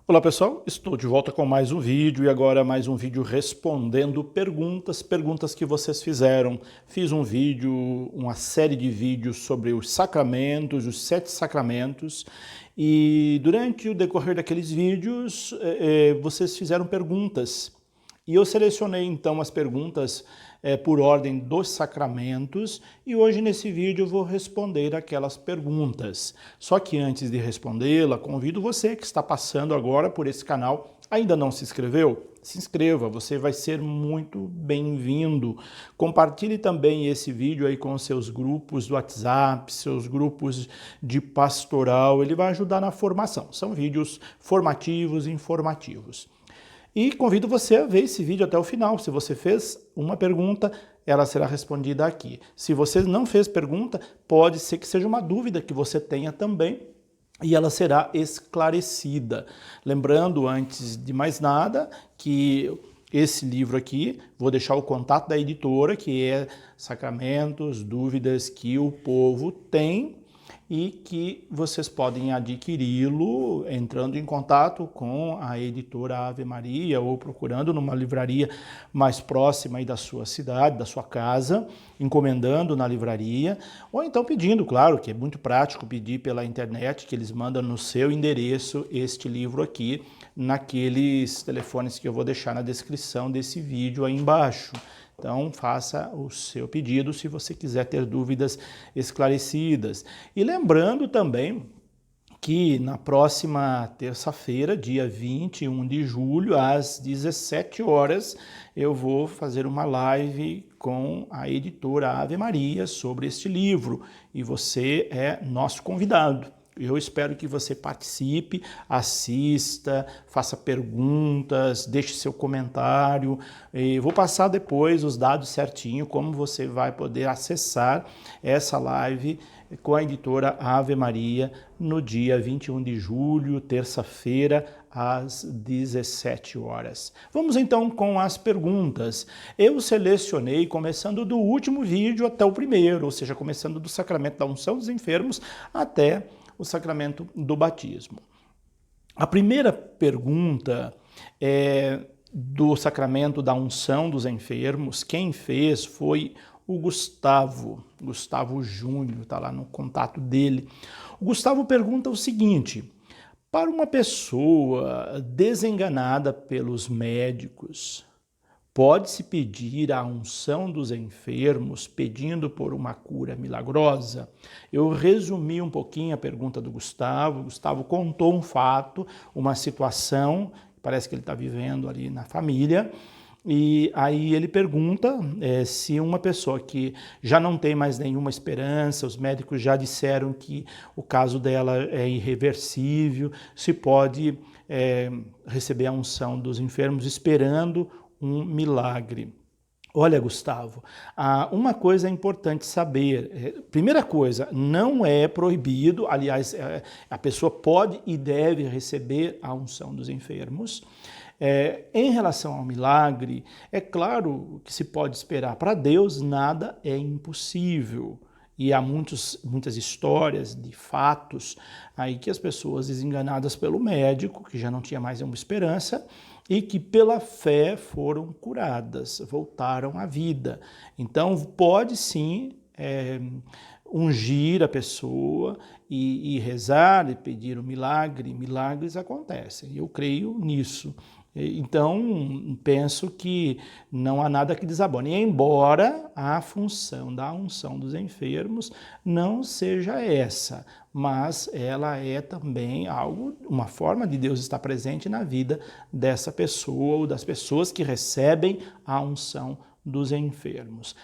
Olá pessoal, estou de volta com mais um vídeo e agora mais um vídeo respondendo perguntas que vocês fizeram. Fiz um vídeo, uma série de vídeos sobre os sacramentos, os 7 sacramentos, e durante o decorrer daqueles vídeos vocês fizeram perguntas. E eu selecionei então as perguntas por ordem dos sacramentos e hoje nesse vídeo eu vou responder aquelas perguntas. Só que antes de respondê-la, convido você que está passando agora por esse canal, ainda não se inscreveu? Se inscreva, você vai ser muito bem-vindo. Compartilhe também esse vídeo aí com seus grupos do WhatsApp, seus grupos de pastoral, ele vai ajudar na formação. São vídeos formativos e informativos. E convido você a ver esse vídeo até o final. Se você fez uma pergunta, ela será respondida aqui. Se você não fez pergunta, pode ser que seja uma dúvida que você tenha também e ela será esclarecida. Lembrando, antes de mais nada, que esse livro aqui, vou deixar o contato da editora, que é Sacramentos, Dúvidas que o Povo Tem, e que vocês podem adquiri-lo entrando em contato com a editora Ave Maria ou procurando numa livraria mais próxima aí da sua cidade, da sua casa, encomendando na livraria, ou então pedindo, claro, que é muito prático pedir pela internet, que eles mandam no seu endereço este livro aqui, naqueles telefones que eu vou deixar na descrição desse vídeo aí embaixo. Então, faça o seu pedido se você quiser ter dúvidas esclarecidas. E lembrando também que na próxima terça-feira, dia 21 de julho, às 17 horas, eu vou fazer uma live com a editora Ave Maria sobre este livro. E você é nosso convidado. Eu espero que você participe, assista, faça perguntas, deixe seu comentário. Eu vou passar depois os dados certinho, como você vai poder acessar essa live com a editora Ave Maria no dia 21 de julho, terça-feira, às 17 horas. Vamos então com as perguntas. Eu selecionei, começando do último vídeo até o primeiro, ou seja, começando do sacramento da unção dos enfermos até o sacramento do batismo. A primeira pergunta é do sacramento da unção dos enfermos. Quem fez foi o Gustavo Júnior, está lá no contato dele. O Gustavo pergunta o seguinte: para uma pessoa desenganada pelos médicos, pode-se pedir a unção dos enfermos pedindo por uma cura milagrosa? Eu resumi um pouquinho a pergunta do Gustavo. O Gustavo contou um fato, uma situação, parece que ele está vivendo ali na família, e aí ele pergunta se uma pessoa que já não tem mais nenhuma esperança, os médicos já disseram que o caso dela é irreversível, se pode receber a unção dos enfermos esperando um milagre. Olha, Gustavo, uma coisa é importante saber. Primeira coisa, não é proibido, aliás, a pessoa pode e deve receber a unção dos enfermos. Em relação ao milagre, é claro que se pode esperar. Para Deus, nada é impossível. E há muitas histórias de fatos aí que as pessoas desenganadas pelo médico, que já não tinha mais nenhuma esperança, e que pela fé foram curadas, voltaram à vida. Então pode sim ungir a pessoa e rezar e pedir o milagre. Milagres acontecem, eu creio nisso. Então, penso que não há nada que desabone, embora a função da unção dos enfermos não seja essa, mas ela é também algo, uma forma de Deus estar presente na vida dessa pessoa ou das pessoas que recebem a unção dos enfermos.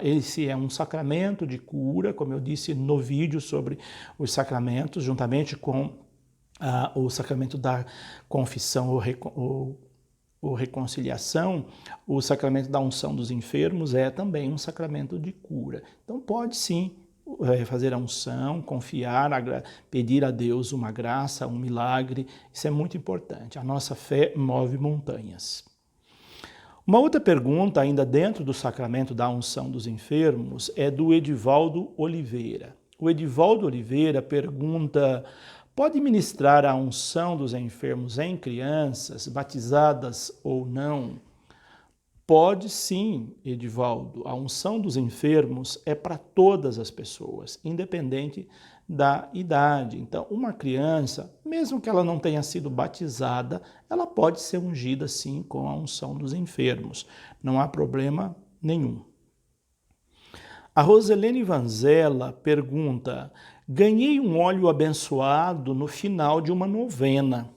Esse é um sacramento de cura, como eu disse no vídeo sobre os sacramentos, juntamente com o sacramento da confissão ou reconciliação. O sacramento da unção dos enfermos é também um sacramento de cura. Então pode sim fazer a unção, confiar, pedir a Deus uma graça, um milagre. Isso é muito importante. A nossa fé move montanhas. Uma outra pergunta, ainda dentro do sacramento da unção dos enfermos, é do Edivaldo Oliveira. O Edivaldo Oliveira pergunta: pode ministrar a unção dos enfermos em crianças, batizadas ou não? Pode sim, Edivaldo. A unção dos enfermos é para todas as pessoas, independente da idade. Então, uma criança, mesmo que ela não tenha sido batizada, ela pode ser ungida sim com a unção dos enfermos. Não há problema nenhum. A Roselene Vanzella pergunta: ganhei um óleo abençoado no final de uma novena.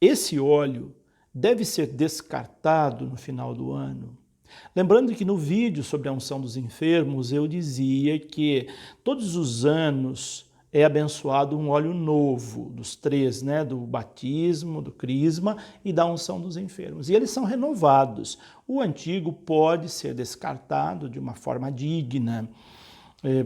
Esse óleo deve ser descartado no final do ano? Lembrando que no vídeo sobre a unção dos enfermos eu dizia que todos os anos é abençoado um óleo novo, dos três, né? Do batismo, do crisma e da unção dos enfermos. E eles são renovados. O antigo pode ser descartado de uma forma digna,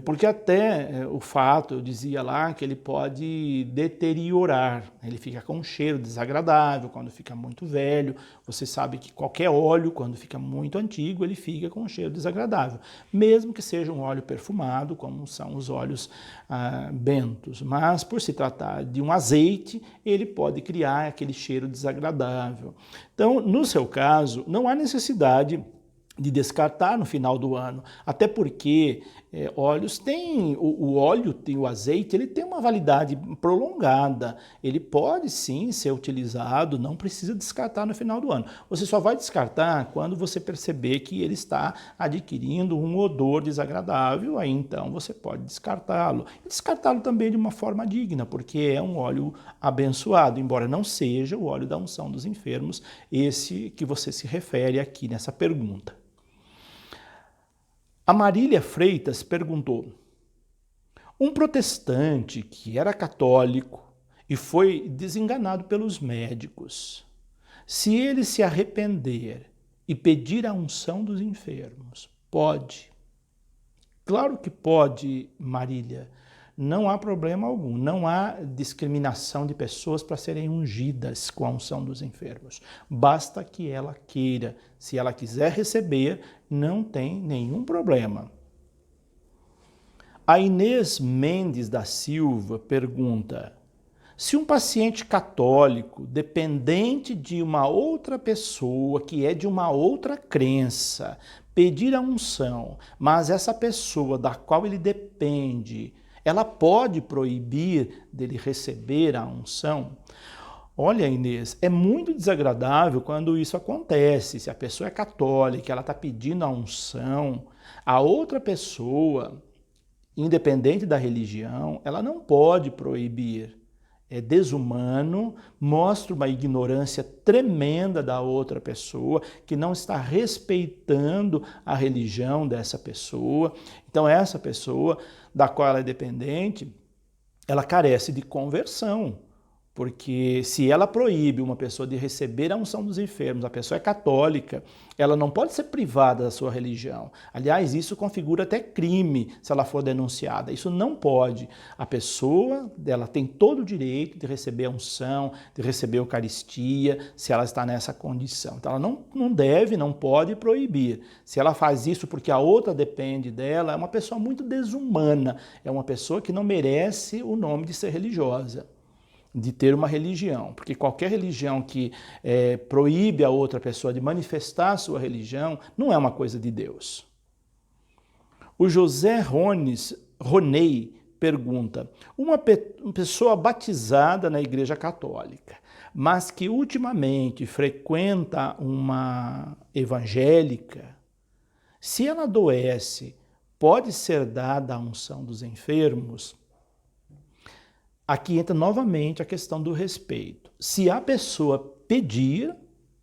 porque até o fato, eu dizia lá, que ele pode deteriorar, ele fica com um cheiro desagradável quando fica muito velho. Você sabe que qualquer óleo, quando fica muito antigo, ele fica com um cheiro desagradável, mesmo que seja um óleo perfumado, como são os óleos bentos. Mas, por se tratar de um azeite, ele pode criar aquele cheiro desagradável. Então, no seu caso, não há necessidade de descartar no final do ano, até porque óleos têm, o óleo tem o azeite, ele tem uma validade prolongada, ele pode sim ser utilizado, não precisa descartar no final do ano. Você só vai descartar quando você perceber que ele está adquirindo um odor desagradável, aí então você pode descartá-lo. E descartá-lo também de uma forma digna, porque é um óleo abençoado, embora não seja o óleo da unção dos enfermos, esse que você se refere aqui nessa pergunta. A Marília Freitas perguntou: um protestante que era católico e foi desenganado pelos médicos, se ele se arrepender e pedir a unção dos enfermos, pode? Claro que pode, Marília. Não há problema algum, não há discriminação de pessoas para serem ungidas com a unção dos enfermos. Basta que ela queira. Se ela quiser receber, não tem nenhum problema. A Inês Mendes da Silva pergunta: se um paciente católico, dependente de uma outra pessoa que é de uma outra crença, pedir a unção, mas essa pessoa da qual ele depende, ela pode proibir dele receber a unção? Olha, Inês, é muito desagradável quando isso acontece. Se a pessoa é católica, ela está pedindo a unção, a outra pessoa, independente da religião, ela não pode proibir. É desumano, mostra uma ignorância tremenda da outra pessoa, que não está respeitando a religião dessa pessoa. Então, essa pessoa da qual ela é dependente, ela carece de conversão. Porque se ela proíbe uma pessoa de receber a unção dos enfermos, a pessoa é católica, ela não pode ser privada da sua religião. Aliás, isso configura até crime se ela for denunciada. Isso não pode. A pessoa, ela tem todo o direito de receber a unção, de receber a Eucaristia, se ela está nessa condição. Então, ela não deve, não pode proibir. Se ela faz isso porque a outra depende dela, é uma pessoa muito desumana, é uma pessoa que não merece o nome de ser religiosa, de ter uma religião, porque qualquer religião que proíbe a outra pessoa de manifestar a sua religião não é uma coisa de Deus. O José Ronei pergunta: uma pessoa batizada na Igreja Católica, mas que ultimamente frequenta uma evangélica, se ela adoece, pode ser dada a unção dos enfermos? Aqui entra novamente a questão do respeito. Se a pessoa pedir,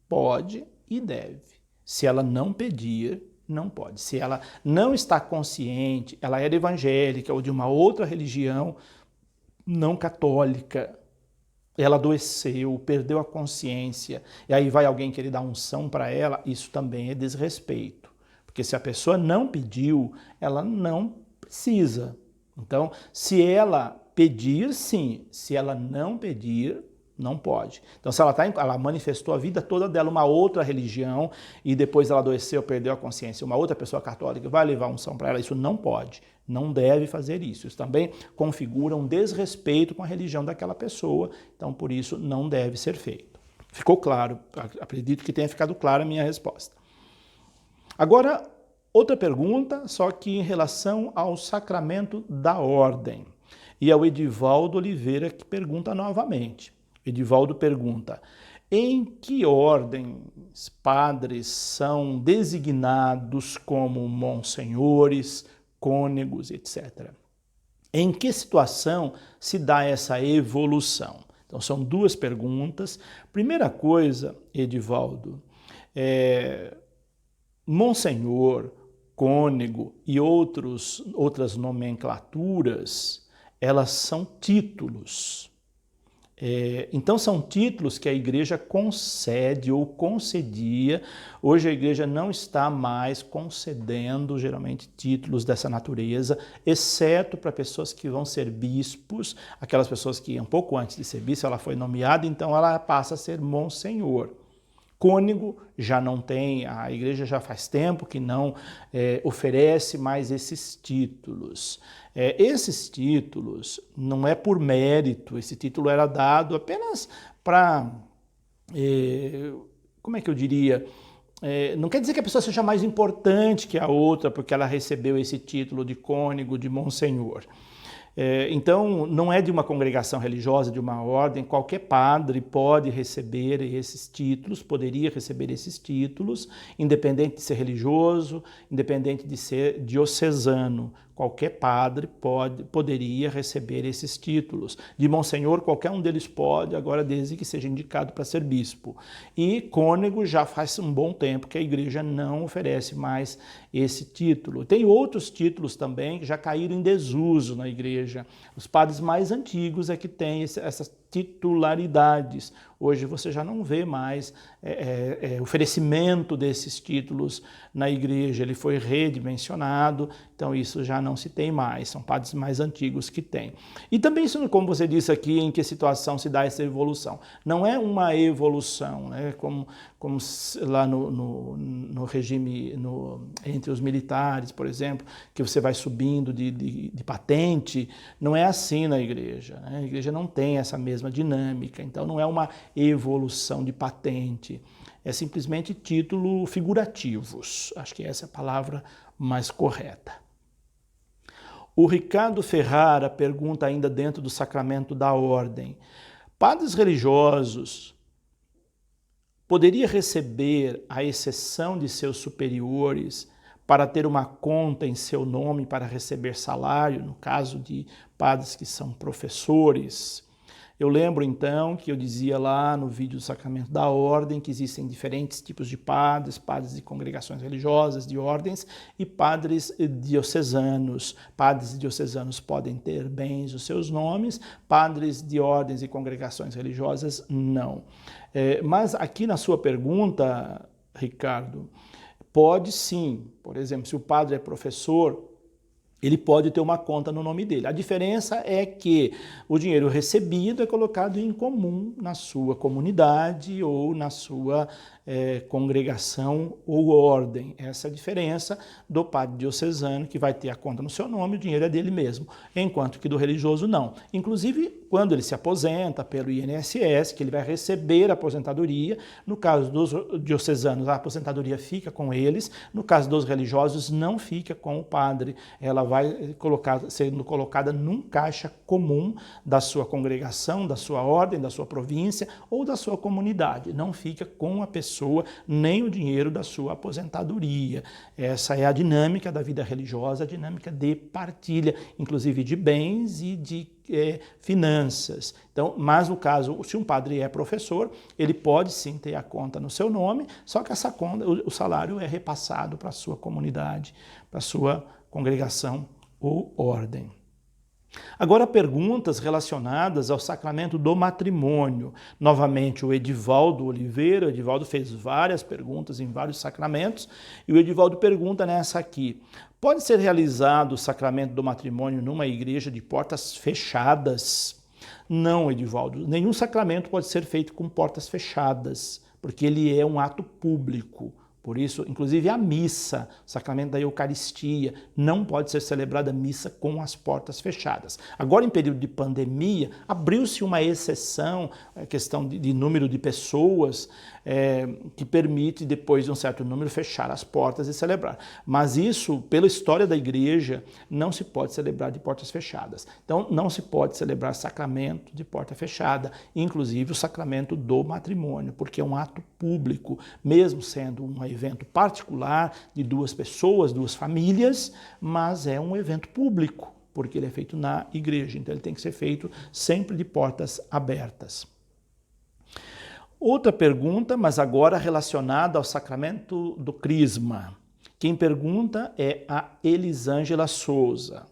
pode e deve. Se ela não pedir, não pode. Se ela não está consciente, ela era evangélica ou de uma outra religião não católica, ela adoeceu, perdeu a consciência, e aí vai alguém querer dar unção para ela, isso também é desrespeito. Porque se a pessoa não pediu, ela não precisa. Então, se ela pedir, sim. Se ela não pedir, Não pode. Então, se ela manifestou a vida toda dela uma outra religião e depois ela adoeceu, perdeu a consciência, uma outra pessoa católica vai levar unção para ela, isso não pode. Não deve fazer isso. Isso também configura um desrespeito com a religião daquela pessoa, então por isso não deve ser feito. Ficou claro? Acredito que tenha ficado clara a minha resposta. Agora, outra pergunta, só que em relação ao sacramento da ordem. E é o Edivaldo Oliveira que pergunta novamente. Edivaldo pergunta: em que ordens padres são designados como monsenhores, cônegos, etc. Em que situação se dá essa evolução? Então, são duas perguntas. Primeira coisa, Edivaldo, monsenhor, cônego e outras nomenclaturas, elas são títulos. Então são títulos que a igreja concede ou concedia. Hoje a igreja não está mais concedendo geralmente títulos dessa natureza, exceto para pessoas que vão ser bispos, aquelas pessoas que um pouco antes de ser bispo ela foi nomeada, então ela passa a ser monsenhor. Cônego já não tem, a igreja já faz tempo que não oferece mais esses títulos. Esses títulos não é por mérito, esse título era dado apenas para, como é que eu diria, não quer dizer que a pessoa seja mais importante que a outra porque ela recebeu esse título de cônego, de monsenhor. Então, não é de uma congregação religiosa, de uma ordem, qualquer padre pode receber esses títulos, poderia receber esses títulos, independente de ser religioso, independente de ser diocesano. Qualquer padre poderia receber esses títulos. De monsenhor, qualquer um deles pode, agora desde que seja indicado para ser bispo. E cônego já faz um bom tempo que a igreja não oferece mais esse título. Tem outros títulos também que já caíram em desuso na igreja. Os padres mais antigos é que têm essas titularidades. Hoje você já não vê mais oferecimento desses títulos na igreja, ele foi redimensionado, então isso já não se tem mais, são padres mais antigos que têm. E também isso, como você disse aqui, em que situação se dá essa evolução. Não é uma evolução, né? Como lá no regime, entre os militares, por exemplo, que você vai subindo de patente, não é assim na igreja, né? A igreja não tem essa mesma dinâmica, então não é uma evolução de patente, é simplesmente título figurativos, acho que essa é a palavra mais correta. O Ricardo Ferrara pergunta ainda dentro do sacramento da ordem: padres religiosos poderia receber a exceção de seus superiores para ter uma conta em seu nome para receber salário, no caso de padres que são professores? Eu lembro então que eu dizia lá no vídeo do Sacramento da Ordem que existem diferentes tipos de padres, padres de congregações religiosas, de ordens e padres diocesanos. Padres diocesanos podem ter bens os seus nomes, padres de ordens e congregações religiosas não. Mas aqui na sua pergunta, Ricardo, pode sim, por exemplo, se o padre é professor, ele pode ter uma conta no nome dele. A diferença é que o dinheiro recebido é colocado em comum na sua comunidade ou na sua congregação ou ordem. Essa é a diferença do padre diocesano, que vai ter a conta no seu nome, o dinheiro é dele mesmo, enquanto que do religioso não. Inclusive, quando ele se aposenta pelo INSS, que ele vai receber a aposentadoria, no caso dos diocesanos, a aposentadoria fica com eles, no caso dos religiosos, não fica com o padre, ela vai sendo colocada num caixa comum da sua congregação, da sua ordem, da sua província ou da sua comunidade. Não fica com a pessoa nem o dinheiro da sua aposentadoria. Essa é a dinâmica da vida religiosa, a dinâmica de partilha, inclusive de bens e de finanças. Então, mas no caso, se um padre é professor, ele pode sim ter a conta no seu nome, só que essa conta, o salário é repassado para a sua comunidade, para a sua congregação ou ordem. Agora, perguntas relacionadas ao sacramento do matrimônio. Novamente, o Edivaldo Oliveira. O Edivaldo fez várias perguntas em vários sacramentos e o Edivaldo pergunta nessa aqui: pode ser realizado o sacramento do matrimônio numa igreja de portas fechadas? Não, Edivaldo, nenhum sacramento pode ser feito com portas fechadas, porque ele é um ato público. Por isso, inclusive a missa, o sacramento da Eucaristia, não pode ser celebrada a missa com as portas fechadas. Agora, em período de pandemia, abriu-se uma exceção, a questão de número de pessoas, que permite, depois de um certo número, fechar as portas e celebrar. Mas isso, pela história da igreja, não se pode celebrar de portas fechadas. Então, não se pode celebrar sacramento de porta fechada, inclusive o sacramento do matrimônio, porque é um ato público, mesmo sendo um evento particular de duas pessoas, duas famílias, mas é um evento público, porque ele é feito na igreja, então ele tem que ser feito sempre de portas abertas. Outra pergunta, mas agora relacionada ao sacramento do crisma. Quem pergunta é a Elisângela Souza.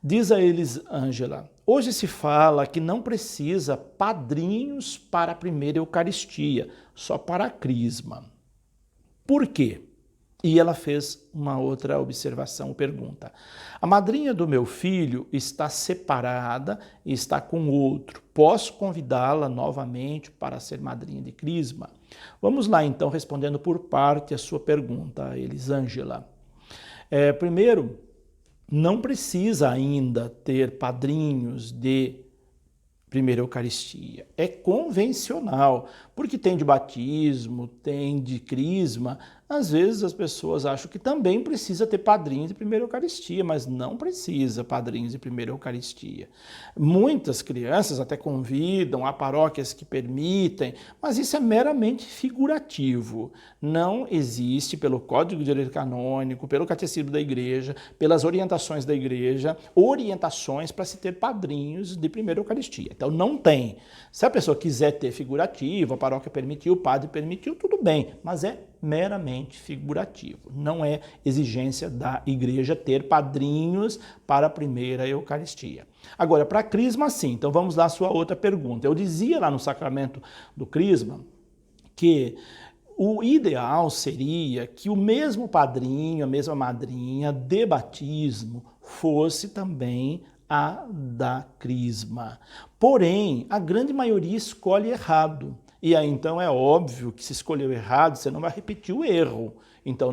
Diz a Elisângela: hoje se fala que não precisa padrinhos para a primeira Eucaristia, só para a crisma. Por quê? E ela fez uma outra observação, pergunta. A madrinha do meu filho está separada e está com outro. Posso convidá-la novamente para ser madrinha de crisma? Vamos lá, então, respondendo por parte a sua pergunta, Elisângela. Primeiro, não precisa ainda ter padrinhos de primeira Eucaristia. É convencional, porque tem de batismo, tem de crisma. Às vezes as pessoas acham que também precisa ter padrinhos de primeira Eucaristia, mas não precisa padrinhos de primeira Eucaristia. Muitas crianças até convidam, há paróquias que permitem, mas isso é meramente figurativo. Não existe, pelo Código de Direito Canônico, pelo Catecismo da Igreja, pelas orientações da Igreja, orientações para se ter padrinhos de primeira Eucaristia. Então não tem. Se a pessoa quiser ter figurativo, a paróquia permitiu, o padre permitiu, tudo bem, mas é meramente figurativo. Não é exigência da igreja ter padrinhos para a primeira Eucaristia. Agora, para a crisma, sim. Então vamos lá à sua outra pergunta. Eu dizia lá no sacramento do crisma que o ideal seria que o mesmo padrinho, a mesma madrinha de batismo fosse também a da crisma. Porém, a grande maioria escolhe errado. E aí, então, é óbvio que se escolheu errado, você não vai repetir o erro. Então,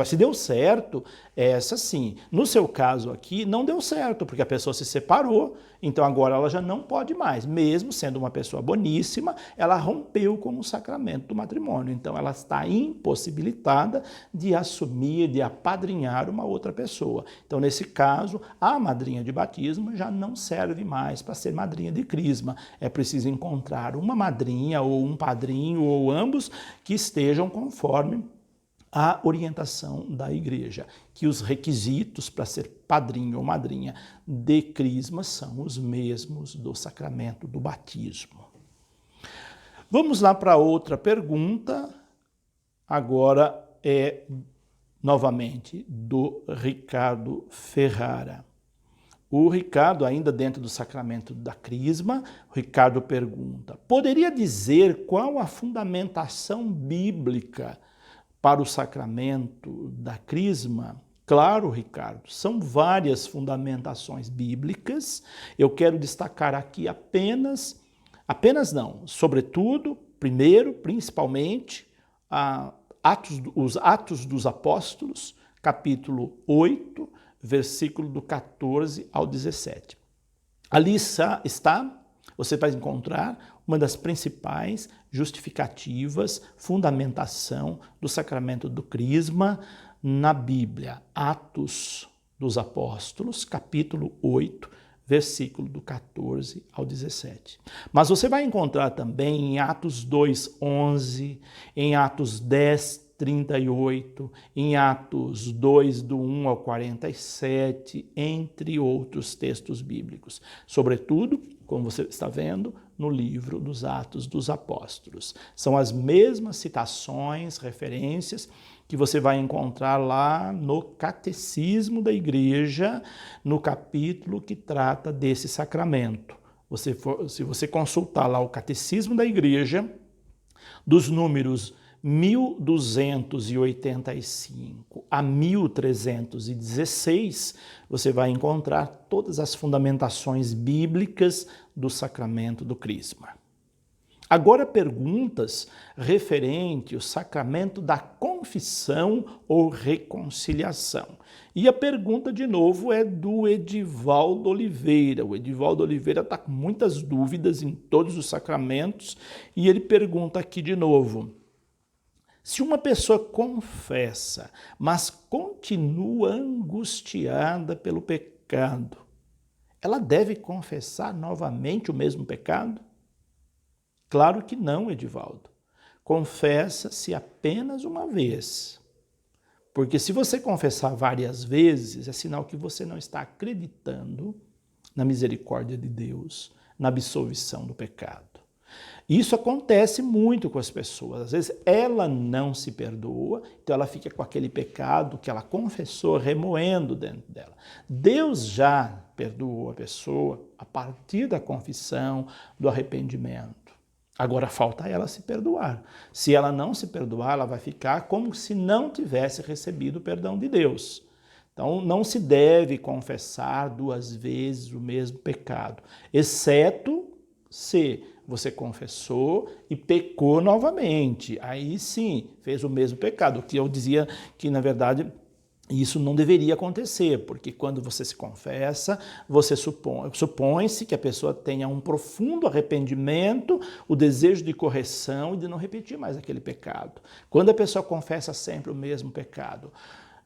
se deu certo, essa sim. No seu caso aqui, não deu certo, porque a pessoa se separou, então agora ela já não pode mais. Mesmo sendo uma pessoa boníssima, ela rompeu com o sacramento do matrimônio. Então, ela está impossibilitada de assumir, de apadrinhar uma outra pessoa. Então, nesse caso, a madrinha de batismo já não serve mais para ser madrinha de crisma. É preciso encontrar uma madrinha ou um padrinho ou ambos que estejam conforme a orientação da igreja, que os requisitos para ser padrinho ou madrinha de crisma são os mesmos do sacramento do batismo. Vamos lá para outra pergunta, agora é novamente do Ricardo Ferrara. O Ricardo, ainda dentro do sacramento da crisma, o Ricardo pergunta: poderia dizer qual a fundamentação bíblica para o sacramento da crisma? Claro, Ricardo, são várias fundamentações bíblicas. Eu quero destacar aqui sobretudo, primeiro, principalmente, os Atos dos Apóstolos, capítulo 8, versículo do 14 ao 17. Ali você vai encontrar uma das principais justificativas, fundamentação do sacramento do crisma na Bíblia. Atos dos Apóstolos, capítulo 8, versículo do 14 ao 17. Mas você vai encontrar também em Atos 2:11, em Atos 10:38, em Atos 2, do 1 ao 47, entre outros textos bíblicos. Sobretudo, como você está vendo, no livro dos Atos dos Apóstolos. São as mesmas citações, referências que você vai encontrar lá no Catecismo da Igreja, no capítulo que trata desse sacramento. Se você consultar lá o Catecismo da Igreja, dos números 1285 a 1316, você vai encontrar todas as fundamentações bíblicas do sacramento do Crisma. Agora, perguntas referente ao sacramento da confissão ou reconciliação. E a pergunta, de novo, é do Edivaldo Oliveira. O Edivaldo Oliveira está com muitas dúvidas em todos os sacramentos e ele pergunta aqui de novo: se uma pessoa confessa, mas continua angustiada pelo pecado, ela deve confessar novamente o mesmo pecado? Claro que não, Edivaldo. Confessa-se apenas uma vez. Porque se você confessar várias vezes, é sinal que você não está acreditando na misericórdia de Deus, na absolvição do pecado. Isso acontece muito com as pessoas. Às vezes ela não se perdoa, então ela fica com aquele pecado que ela confessou remoendo dentro dela. Deus já perdoou a pessoa a partir da confissão, do arrependimento. Agora falta ela se perdoar. Se ela não se perdoar, ela vai ficar como se não tivesse recebido o perdão de Deus. Então, não se deve confessar 2 vezes o mesmo pecado, exceto se você confessou e pecou novamente. Aí sim, fez o mesmo pecado. O que eu dizia que, na verdade, isso não deveria acontecer, porque quando você se confessa, você supõe-se que a pessoa tenha um profundo arrependimento, o desejo de correção e de não repetir mais aquele pecado. Quando a pessoa confessa sempre o mesmo pecado,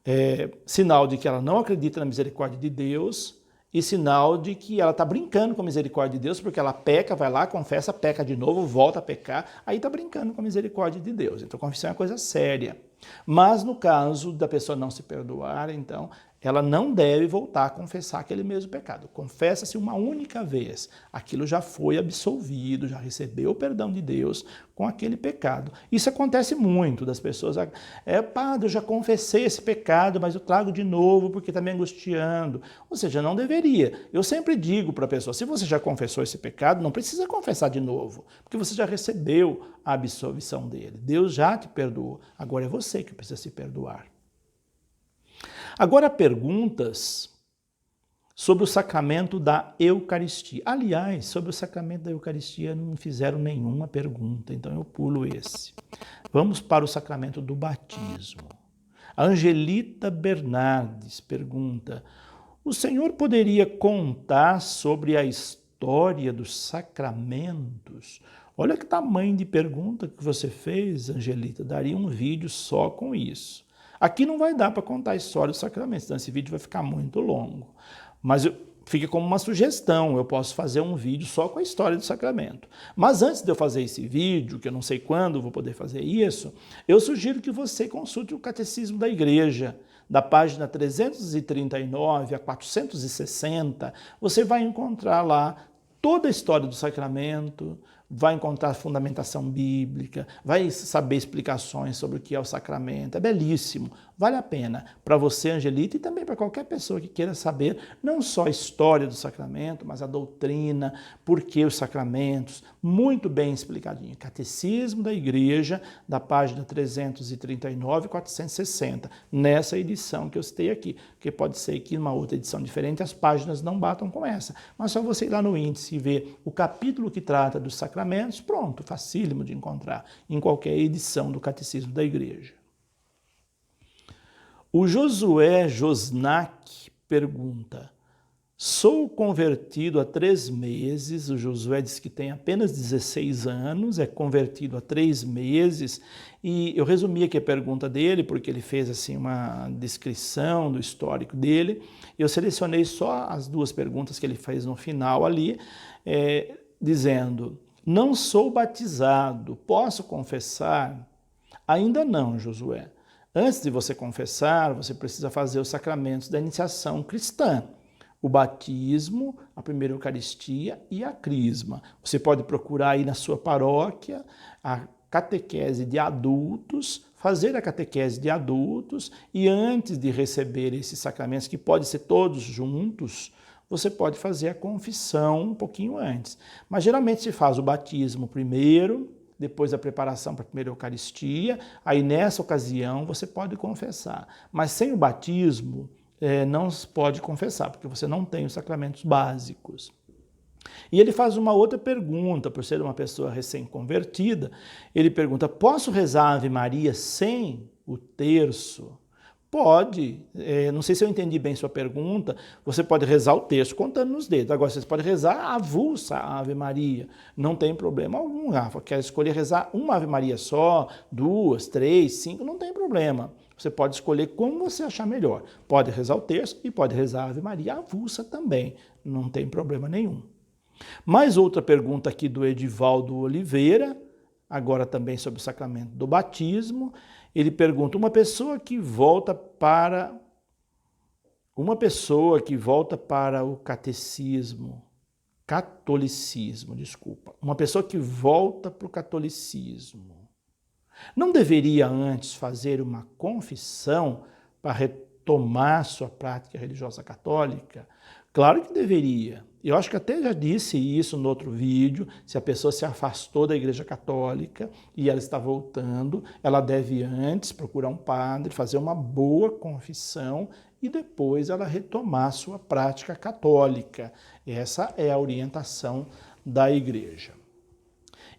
é sinal de que ela não acredita na misericórdia de Deus e sinal de que ela está brincando com a misericórdia de Deus, porque ela peca, vai lá, confessa, peca de novo, volta a pecar, aí está brincando com a misericórdia de Deus. Então, confissão é uma coisa séria. Mas no caso da pessoa não se perdoar, então, ela não deve voltar a confessar aquele mesmo pecado. Confessa-se uma única vez. Aquilo já foi absolvido, já recebeu o perdão de Deus com aquele pecado. Isso acontece muito das pessoas. Padre, eu já confessei esse pecado, mas eu trago de novo porque está me angustiando. Ou seja, não deveria. Eu sempre digo para a pessoa, se você já confessou esse pecado, não precisa confessar de novo, porque você já recebeu a absolvição dele. Deus já te perdoou. Agora é você que precisa se perdoar. Agora, perguntas sobre o sacramento da Eucaristia. Aliás, sobre o sacramento da Eucaristia não fizeram nenhuma pergunta, então eu pulo esse. Vamos para o sacramento do batismo. A Angelita Bernardes pergunta: o senhor poderia contar sobre a história dos sacramentos? Olha que tamanho de pergunta que você fez, Angelita. Daria um vídeo só com isso. Aqui não vai dar para contar a história dos sacramentos, então esse vídeo vai ficar muito longo. Mas fica como uma sugestão, eu posso fazer um vídeo só com a história do sacramento. Mas antes de eu fazer esse vídeo, que eu não sei quando vou poder fazer isso, eu sugiro que você consulte o Catecismo da Igreja, da página 339 a 460, você vai encontrar lá toda a história do sacramento, vai encontrar fundamentação bíblica, vai saber explicações sobre o que é o sacramento. É belíssimo, vale a pena para você, Angelita, e também para qualquer pessoa que queira saber não só a história do sacramento, mas a doutrina, por que os sacramentos, muito bem explicadinho. Catecismo da Igreja, da página 339 e 460, nessa edição que eu citei aqui, porque pode ser que numa outra edição diferente as páginas não batam com essa, mas só você ir lá no índice e ver o capítulo que trata dos sacramentos, pronto, facílimo de encontrar em qualquer edição do Catecismo da Igreja. O Josué Josnack pergunta: sou convertido há 3 meses, o Josué diz que tem apenas 16 anos, é convertido há 3 meses, e eu resumi aqui a pergunta dele, porque ele fez assim uma descrição do histórico dele, eu selecionei só as 2 perguntas que ele fez no final ali, dizendo: não sou batizado, posso confessar? Ainda não, Josué. Antes de você confessar, você precisa fazer os sacramentos da iniciação cristã. O batismo, a primeira Eucaristia e a crisma. Você pode procurar aí na sua paróquia a catequese de adultos, fazer a catequese de adultos e antes de receber esses sacramentos, que pode ser todos juntos, você pode fazer a confissão um pouquinho antes. Mas geralmente se faz o batismo primeiro, depois da preparação para a primeira Eucaristia, aí nessa ocasião você pode confessar. Mas sem o batismo, não se pode confessar, porque você não tem os sacramentos básicos. E ele faz uma outra pergunta, por ser uma pessoa recém-convertida, ele pergunta, posso rezar a Ave Maria sem o terço? Pode, não sei se eu entendi bem sua pergunta, você pode rezar o terço contando nos dedos, agora você pode rezar avulsa a Ave Maria, não tem problema algum, Rafa, quer escolher rezar uma Ave Maria só, 2, 3, 5, não tem problema. Você pode escolher como você achar melhor. Pode rezar o terço e pode rezar a Ave Maria avulsa também, não tem problema nenhum. Mais outra pergunta aqui do Edivaldo Oliveira, agora também sobre o sacramento do batismo. Ele pergunta, uma pessoa que volta para o catolicismo, uma pessoa que volta para o catolicismo, não deveria antes fazer uma confissão para retomar sua prática religiosa católica? Claro que deveria. Eu acho que até já disse isso no outro vídeo, se a pessoa se afastou da Igreja Católica e ela está voltando, ela deve antes procurar um padre, fazer uma boa confissão e depois ela retomar sua prática católica. Essa é a orientação da Igreja.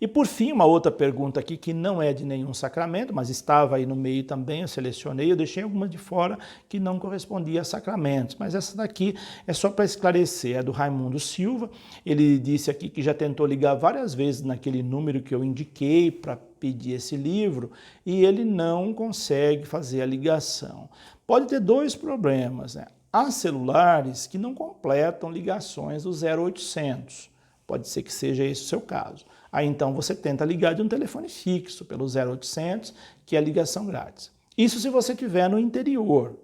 E por fim, uma outra pergunta aqui que não é de nenhum sacramento, mas estava aí no meio também, eu selecionei, eu deixei algumas de fora que não correspondia a sacramentos, mas essa daqui é só para esclarecer, é do Raimundo Silva, ele disse aqui que já tentou ligar várias vezes naquele número que eu indiquei para pedir esse livro e ele não consegue fazer a ligação. Pode ter dois problemas, né? Há celulares que não completam ligações do 0800, pode ser que seja esse o seu caso. Aí então você tenta ligar de um telefone fixo pelo 0800, que é a ligação grátis. Isso se você estiver no interior.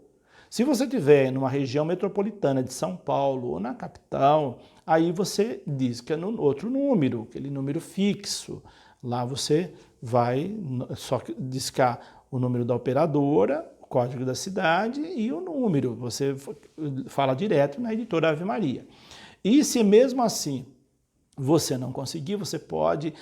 Se você estiver numa região metropolitana de São Paulo ou na capital, aí você disca no outro número, aquele número fixo. Lá você vai só discar o número da operadora, o código da cidade e o número. Você fala direto na editora Ave Maria. E se mesmo assim você não conseguir, você pode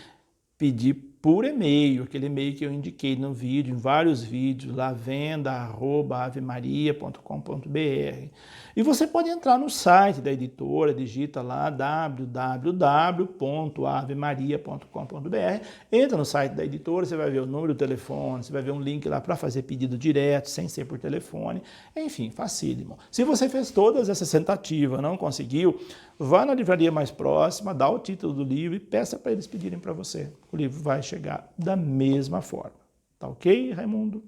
pedir por e-mail, aquele e-mail que eu indiquei no vídeo, em vários vídeos, lá venda@avemaria.com.br. E você pode entrar no site da editora, digita lá www.avemaria.com.br, entra no site da editora, você vai ver o número do telefone, você vai ver um link lá para fazer pedido direto, sem ser por telefone, enfim, facílimo. Se você fez todas essas tentativas, não conseguiu, vá na livraria mais próxima, dá o título do livro e peça para eles pedirem para você. O livro vai chegar da mesma forma. Tá ok, Raimundo?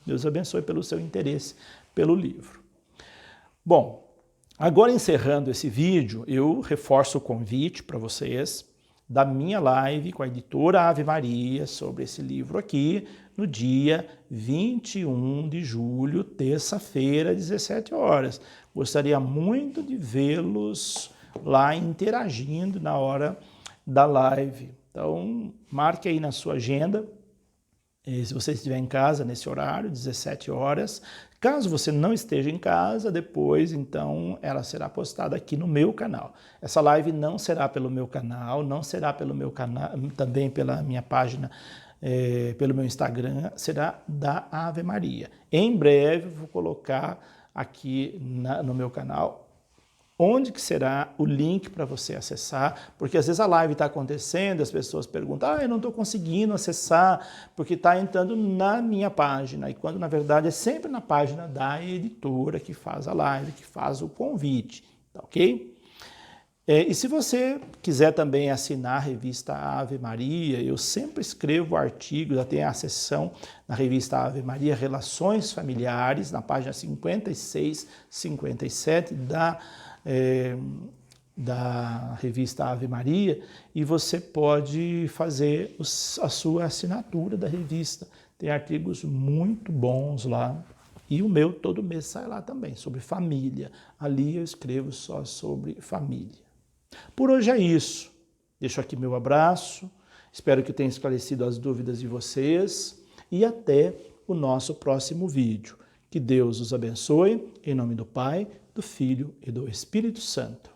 Deus abençoe pelo seu interesse pelo livro. Bom, agora encerrando esse vídeo, eu reforço o convite para vocês da minha live com a editora Ave Maria sobre esse livro aqui, no dia 21 de julho, terça-feira, 17 horas. Gostaria muito de vê-los lá interagindo na hora da live. Então, marque aí na sua agenda, se você estiver em casa nesse horário, 17 horas. Caso você não esteja em casa, depois, então, ela será postada aqui no meu canal. Essa live não será pelo meu canal, não será pelo meu canal, também pela minha página, pelo meu Instagram, será da Ave Maria. Em breve, vou colocar aqui no meu canal onde que será o link para você acessar, porque às vezes a live está acontecendo, as pessoas perguntam, eu não estou conseguindo acessar, porque está entrando na minha página, e quando na verdade é sempre na página da editora que faz a live, que faz o convite, tá ok? E se você quiser também assinar a revista Ave Maria, eu sempre escrevo artigos, já tem a seção na revista Ave Maria, Relações Familiares, na página 56, 57 da revista Ave Maria, e você pode fazer a sua assinatura da revista. Tem artigos muito bons lá. E o meu todo mês sai lá também, sobre família. Ali eu escrevo só sobre família. Por hoje é isso. Deixo aqui meu abraço. Espero que tenha esclarecido as dúvidas de vocês. E até o nosso próximo vídeo. Que Deus os abençoe. Em nome do Pai, do Filho e do Espírito Santo.